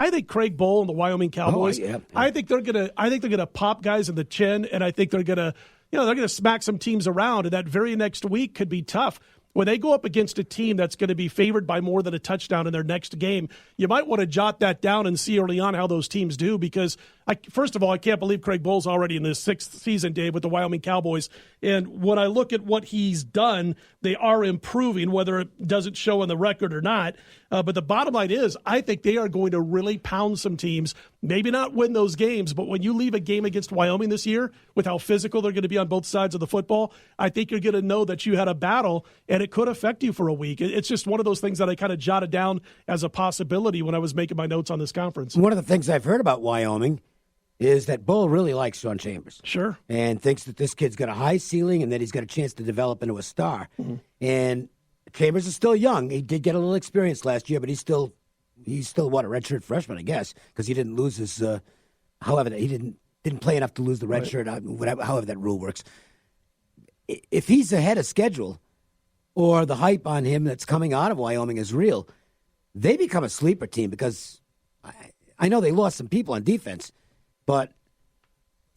I think Craig Bohl and the Wyoming Cowboys. I think they're gonna pop guys in the chin, and I think they're gonna smack some teams around. And that very next week could be tough. When they go up against a team that's going to be favored by more than a touchdown in their next game, you might want to jot that down and see early on how those teams do, because, first of all, I can't believe Craig Bohl's already in his 6th season, Dave, with the Wyoming Cowboys. And when I look at what he's done, they are improving, whether it doesn't show on the record or not. But the bottom line is, I think they are going to really pound some teams, maybe not win those games, but when you leave a game against Wyoming this year, with how physical they're going to be on both sides of the football, I think you're going to know that you had a battle, and it could affect you for a week. It's just one of those things that I kind of jotted down as a possibility when I was making my notes on this conference. One of the things I've heard about Wyoming is that Bohl really likes Sean Chambers. Sure. And thinks that this kid's got a high ceiling and that he's got a chance to develop into a star. Mm-hmm. And Chambers is still young. He did get a little experience last year, but he's still what, a redshirt freshman, I guess, because he didn't lose his. However, he didn't play enough to lose the redshirt. However that rule works. If he's ahead of schedule, or the hype on him that's coming out of Wyoming is real, they become a sleeper team, because I know they lost some people on defense, but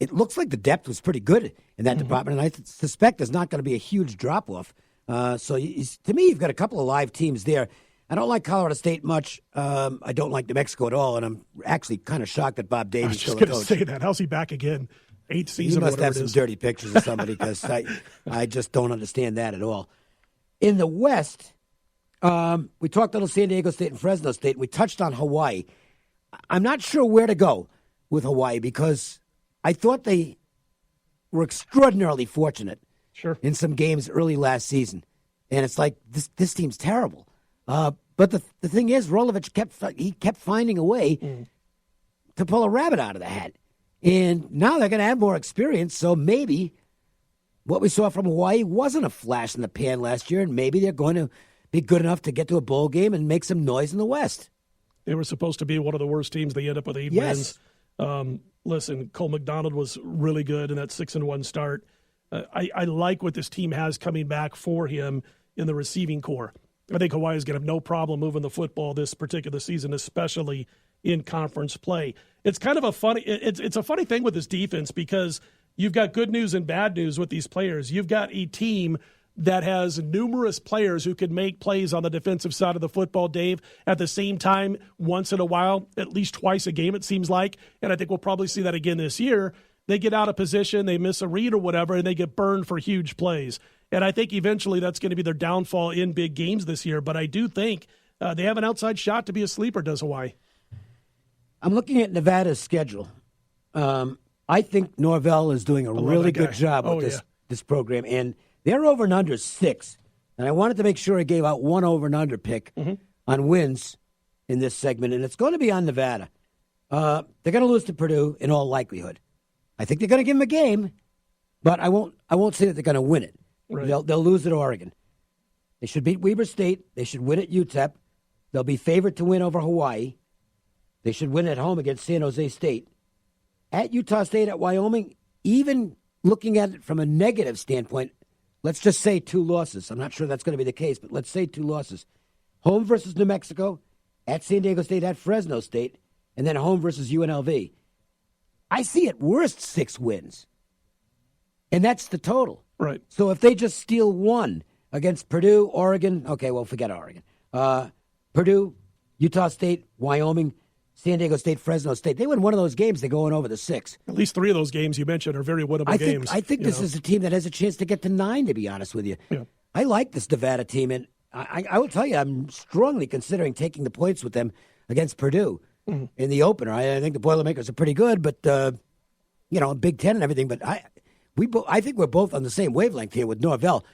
it looks like the depth was pretty good in that department, and I suspect there's not going to be a huge drop-off. So to me, you've got a couple of live teams there. I don't like Colorado State much. I don't like New Mexico at all, and I'm actually kind of shocked that Bob Davies still the coach. I was just going to say that. How's he back again? 8th season. He must have some dirty pictures of somebody, because I just don't understand that at all. In the West, we talked a little San Diego State and Fresno State. We touched on Hawaii. I'm not sure where to go with Hawaii, because I thought they were extraordinarily fortunate in some games early last season. And it's like, this team's terrible. But the thing is, Rolovich kept finding a way to pull a rabbit out of the hat. And now they're going to have more experience, so maybe what we saw from Hawaii wasn't a flash in the pan last year, and maybe they're going to be good enough to get to a bowl game and make some noise in the West. They were supposed to be one of the worst teams. They end up with 8 wins. Listen, Cole McDonald was really good in that 6-1 start. I like what this team has coming back for him in the receiving core. I think Hawaii is going to have no problem moving the football this particular season, especially in conference play. It's kind of a funny thing with this defense, because you've got good news and bad news with these players. You've got a team that has numerous players who can make plays on the defensive side of the football, Dave, at the same time once in a while, at least twice a game, it seems like. And I think we'll probably see that again this year. They get out of position, they miss a read or whatever, and they get burned for huge plays. And I think eventually that's going to be their downfall in big games this year. But I do think they have an outside shot to be a sleeper, does Hawaii. I'm looking at Nevada's schedule. I think Norvell is doing a really good job with this program. And their over and under is 6. And I wanted to make sure I gave out one over and under pick on wins in this segment. And it's going to be on Nevada. They're going to lose to Purdue in all likelihood. I think they're going to give them a game, but I won't say that they're going to win it. Right. They'll lose at Oregon. They should beat Weber State. They should win at UTEP. They'll be favored to win over Hawaii. They should win at home against San Jose State. At Utah State, at Wyoming, even looking at it from a negative standpoint, let's just say 2 losses. I'm not sure that's going to be the case, but let's say 2 losses. Home versus New Mexico, at San Diego State, at Fresno State, and then home versus UNLV. I see at worst 6 wins. And that's the total. Right. So if they just steal 1 against Purdue, Oregon, okay, well, forget Oregon. Purdue, Utah State, Wyoming, San Diego State, Fresno State. They win one of those games, they're going over the 6. At least 3 of those games you mentioned are very winnable games. I think this is a team that has a chance to get to 9, to be honest with you. Yeah. I like this Nevada team, and I will tell you, I'm strongly considering taking the points with them against Purdue in the opener. I think the Boilermakers are pretty good, but, Big Ten and everything. But I think we're both on the same wavelength here with Norvell.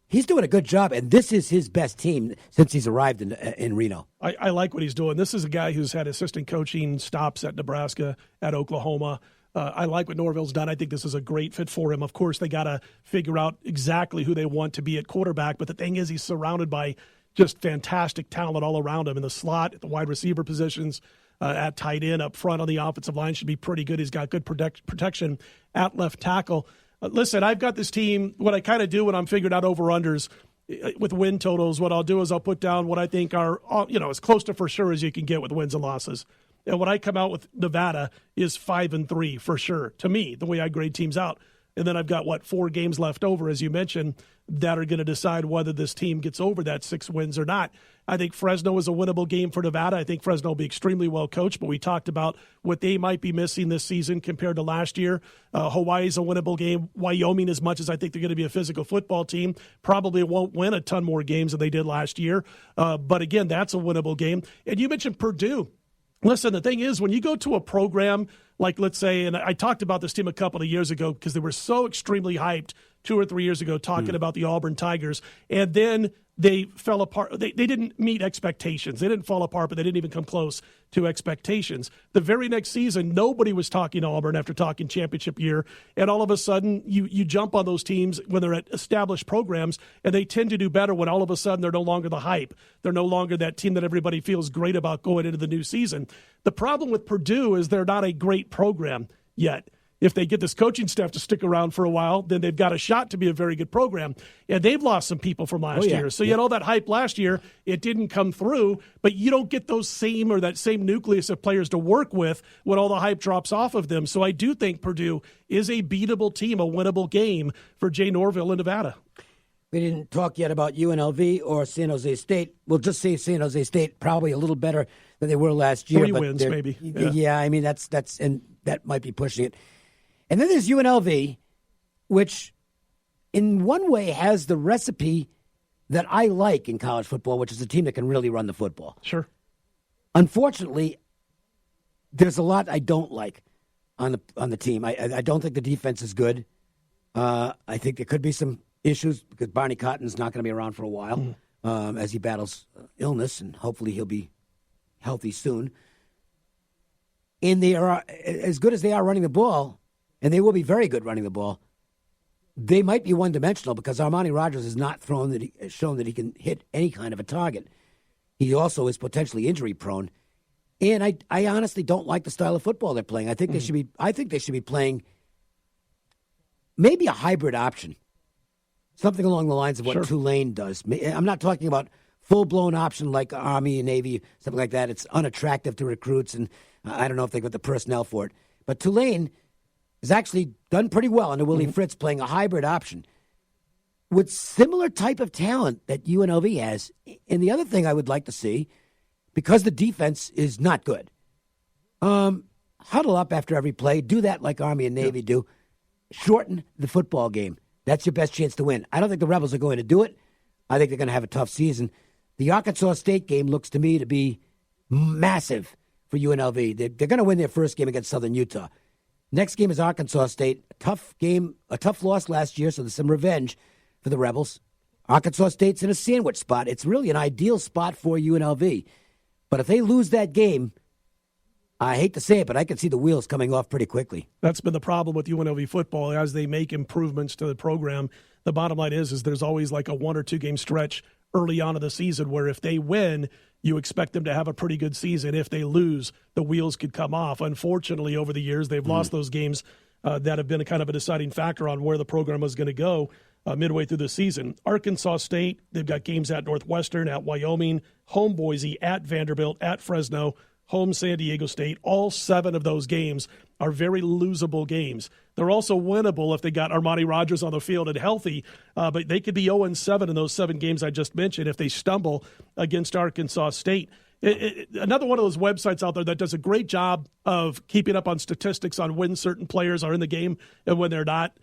He's doing a good job, and this is his best team since he's arrived in Reno. I like what he's doing. This is a guy who's had assistant coaching stops at Nebraska, at Oklahoma. I like what Norvell's done. I think this is a great fit for him. Of course, they got to figure out exactly who they want to be at quarterback, but the thing is he's surrounded by just fantastic talent all around him in the slot, at the wide receiver positions, at tight end, up front on the offensive line should be pretty good. He's got good protection at left tackle. Listen, I've got this team. What I kind of do when I'm figuring out over-unders with win totals, what I'll do is I'll put down what I think are, as close to for sure as you can get with wins and losses. And what I come out with Nevada is 5-3 for sure, to me, the way I grade teams out. And then I've got, 4 games left over, as you mentioned, that are going to decide whether this team gets over that 6 wins or not. I think Fresno is a winnable game for Nevada. I think Fresno will be extremely well coached, but we talked about what they might be missing this season compared to last year. Hawaii's a winnable game. Wyoming, as much as I think they're going to be a physical football team, probably won't win a ton more games than they did last year. But again, that's a winnable game. And you mentioned Purdue. Listen, the thing is, when you go to a program like, let's say, and I talked about this team a couple of years ago because they were so extremely hyped 2 or 3 years ago talking about the Auburn Tigers, and then they fell apart. They didn't meet expectations. They didn't fall apart, but they didn't even come close to expectations. The very next season, nobody was talking Auburn after talking championship year, and all of a sudden you jump on those teams when they're at established programs, and they tend to do better when all of a sudden they're no longer the hype. They're no longer that team that everybody feels great about going into the new season. The problem with Purdue is they're not a great program yet. If they get this coaching staff to stick around for a while, then they've got a shot to be a very good program. And they've lost some people from last year. So you had all that hype last year. It didn't come through, but you don't get that same nucleus of players to work with when all the hype drops off of them. So I do think Purdue is a beatable team, a winnable game for Jay Norville in Nevada. We didn't talk yet about UNLV or San Jose State. We'll just say San Jose State probably a little better than they were last year. 3 wins, maybe. Yeah, I mean, that's and that might be pushing it. And then there's UNLV, which in one way has the recipe that I like in college football, which is a team that can really run the football. Sure. Unfortunately, there's a lot I don't like on the team. I don't think the defense is good. I think there could be some issues because Barney Cotton's not going to be around for a while as he battles illness, and hopefully he'll be healthy soon. And they are as good as they are running the ball. And they will be very good running the ball. They might be one-dimensional because Armani Rogers has not shown that he can hit any kind of a target. He also is potentially injury-prone. And I honestly don't like the style of football they're playing. I think they should be playing maybe a hybrid option, something along the lines of what Tulane does. I'm not talking about full-blown option like Army and Navy, something like that. It's unattractive to recruits, and I don't know if they got the personnel for it. But Tulane has actually done pretty well under Willie Fritz playing a hybrid option with similar type of talent that UNLV has. And the other thing I would like to see, because the defense is not good, huddle up after every play, do that like Army and Navy do, shorten the football game. That's your best chance to win. I don't think the Rebels are going to do it. I think they're going to have a tough season. The Arkansas State game looks to me to be massive for UNLV. They're going to win their first game against Southern Utah. Next game is Arkansas State. A tough game, a tough loss last year, so there's some revenge for the Rebels. Arkansas State's in a sandwich spot. It's really an ideal spot for UNLV. But if they lose that game, I hate to say it, but I can see the wheels coming off pretty quickly. That's been the problem with UNLV football as they make improvements to the program. The bottom line is there's always like a 1 or 2 game stretch early on in the season where if they win, you expect them to have a pretty good season. If they lose, the wheels could come off. Unfortunately, over the years, they've lost those games that have been a kind of a deciding factor on where the program was going to go midway through the season. Arkansas State, they've got games at Northwestern, at Wyoming, home Boise, at Vanderbilt, at Fresno, home San Diego State. All 7 of those games are very losable games. They're also winnable if they got Armani Rogers on the field and healthy, but they could be 0-7 in those 7 games I just mentioned if they stumble against Arkansas State. Another one of those websites out there that does a great job of keeping up on statistics on when certain players are in the game and when they're not,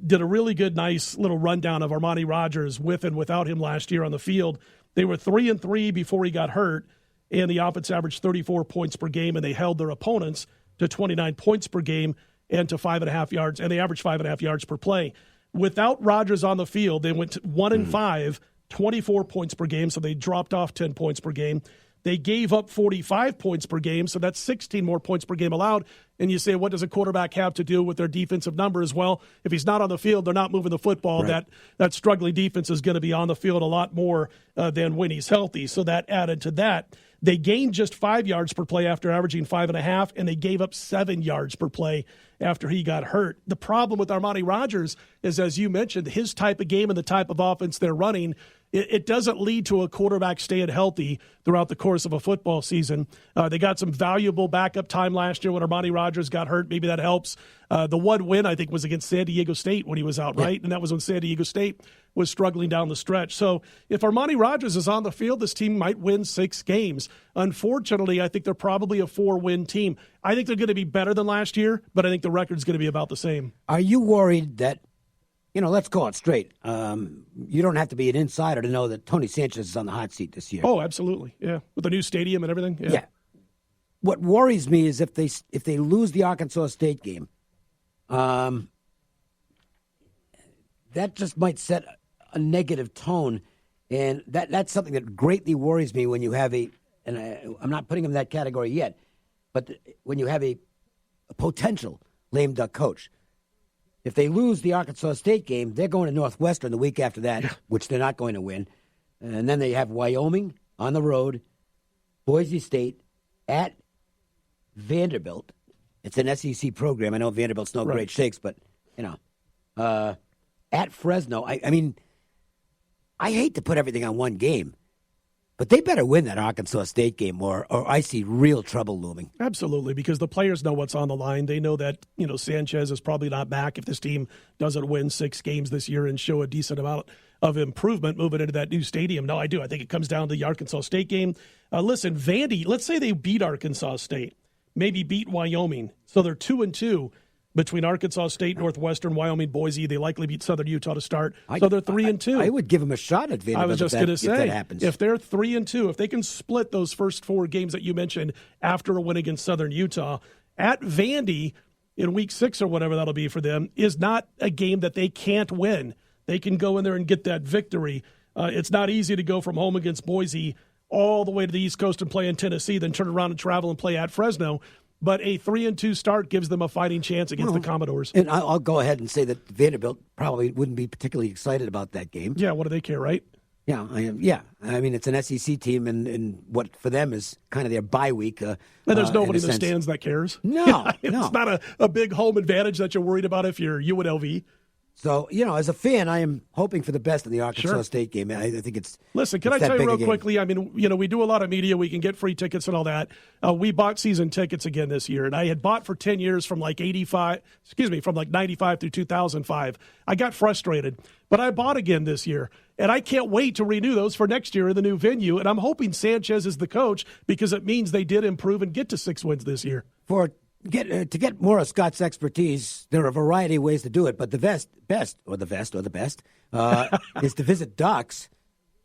did a really good, nice little rundown of Armani Rogers with and without him last year on the field. They were 3-3 before he got hurt, and the offense averaged 34 points per game, and they held their opponents to 29 points per game and to 5.5 yards, and they averaged 5.5 yards per play. Without Rodgers on the field, they went 1-5, 24 points per game, so they dropped off 10 points per game. They gave up 45 points per game, so that's 16 more points per game allowed. And you say, what does a quarterback have to do with their defensive numbers? Well, if he's not on the field, they're not moving the football. Right. That struggling defense is going to be on the field a lot more than when he's healthy. So that added to that. They gained just 5 yards per play after averaging 5.5, and they gave up 7 yards per play after he got hurt. The problem with Armani Rogers is, as you mentioned, his type of game and the type of offense they're running, it doesn't lead to a quarterback staying healthy throughout the course of a football season. They got some valuable backup time last year when Armani Rogers got hurt. Maybe that helps. The one win, I think, was against San Diego State when he was out, right? And that was when San Diego State was struggling down the stretch. So if Armani Rogers is on the field, this team might win 6 games. Unfortunately, I think they're probably a 4-win team. I think they're going to be better than last year, but I think the record's going to be about the same. Are you worried that, let's call it straight. You don't have to be an insider to know that Tony Sanchez is on the hot seat this year. Oh, absolutely. Yeah. With the new stadium and everything. Yeah. What worries me is if they lose the Arkansas State game, that just might set a negative tone. And that's something that greatly worries me when you have I'm not putting him in that category yet, but when you have a potential lame duck coach. If they lose the Arkansas State game, they're going to Northwestern the week after that, which they're not going to win. And then they have Wyoming on the road, Boise State, at Vanderbilt. It's an SEC program. I know Vanderbilt's no great shakes, but, at Fresno. I mean, I hate to put everything on one game, but they better win that Arkansas State game or I see real trouble looming. Absolutely, because the players know what's on the line. They know that, Sanchez is probably not back if this team doesn't win 6 games this year and show a decent amount of improvement moving into that new stadium. No, I do. I think it comes down to the Arkansas State game. Listen, Vandy, let's say they beat Arkansas State, maybe beat Wyoming. So they're 2-2. Between Arkansas State, Northwestern, Wyoming, Boise, they likely beat Southern Utah to start. So they're 3-2. I would give them a shot at Vanderbilt. I was just going to say, if that happens. If they're 3-2, if they can split those first 4 games that you mentioned after a win against Southern Utah at Vandy in Week 6 or whatever that'll be for them, is not a game that they can't win. They can go in there and get that victory. It's not easy to go from home against Boise all the way to the East Coast and play in Tennessee, then turn around and travel and play at Fresno. But a 3-2 start gives them a fighing chance against the Commodores. And I'll go ahead and say that Vanderbilt probably wouldn't be particularly excited about that game. Yeah, what do they care, right? Yeah, I mean, it's an SEC team, and what for them is kind of their bye week. And there's nobody in the stands that cares. No, it's not a big home advantage that you're worried about if you're UNLV. So, as a fan, I am hoping for the best in the Arkansas State game. I think it's. Listen, can I tell you real quickly? I mean, we do a lot of media. We can get free tickets and all that. We bought season tickets again this year, and I had bought for 10 years from like 95 through 2005. I got frustrated, but I bought again this year, and I can't wait to renew those for next year in the new venue. And I'm hoping Sanchez is the coach because it means they did improve and get to 6 wins this year. To get more of Scott's expertise, there are a variety of ways to do it, but the best is to visit Docs,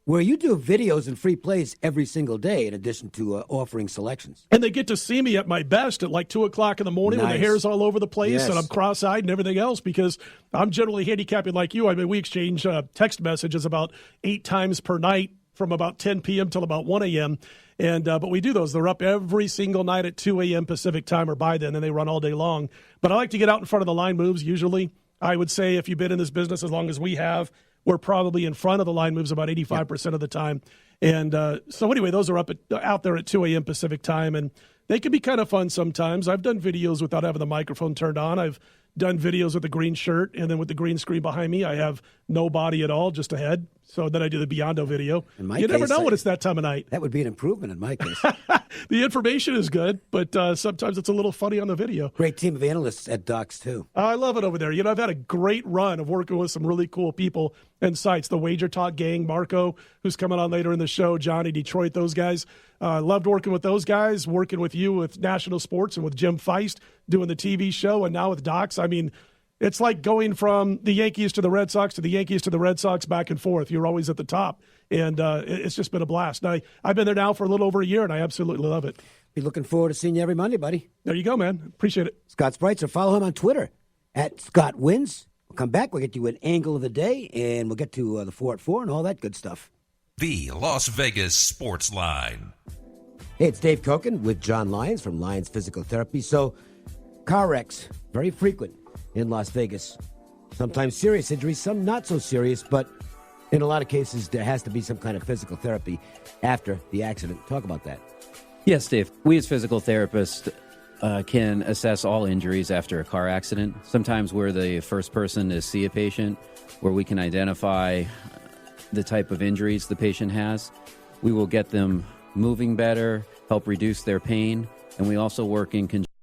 where you do videos and free plays every single day in addition to offering selections. And they get to see me at my best at like 2 o'clock in the morning when the hair's all over the place and I'm cross-eyed and everything else because I'm generally handicapping like you. I mean, we exchange text messages about 8 times per night from about 10 p.m. till about 1 a.m., but we do those. They're up every single night at 2 a.m. Pacific time or by then, and they run all day long. But I like to get out in front of the line moves usually. I would say if you've been in this business as long as we have, we're probably in front of the line moves about 85% of the time. And so anyway, those are out there at 2 a.m. Pacific time, and they can be kind of fun sometimes. I've done videos without having the microphone turned on. I've done videos with the green shirt, and then with the green screen behind me, I have no body at all, just a head. So then I do the Biondo video. You never know when it's that time of night. That would be an improvement in my case. The information is good, but sometimes it's a little funny on the video. Great team of analysts at Docs, too. I love it over there. I've had a great run of working with some really cool people and sites. The WagerTalk gang, Marco, who's coming on later in the show, Johnny, Detroit, those guys. Loved working with those guys, working with you with National Sports and with Jim Feist, doing the TV show, and now with Docs. I mean, it's like going from the Yankees to the Red Sox to the Yankees to the Red Sox back and forth. You're always at the top, and it's just been a blast. I've been there now for a little over a year, and I absolutely love it. Be looking forward to seeing you every Monday, buddy. There you go, man. Appreciate it. Scott Spritzer. Follow him on Twitter at Scott Wins. We'll come back. We'll get you an angle of the day, and we'll get to the 4 at 4 and all that good stuff. The Las Vegas Sports Line. Hey, it's Dave Cokin with John Lyons from Lyons Physical Therapy. So, car wrecks, very frequent in Las Vegas. Sometimes serious injuries, some not so serious, but in a lot of cases, there has to be some kind of physical therapy after the accident. Talk about that. Yes, Dave. We as physical therapists can assess all injuries after a car accident. Sometimes we're the first person to see a patient where we can identify the type of injuries the patient has. We will get them moving better, help reduce their pain, and we also work in conjunction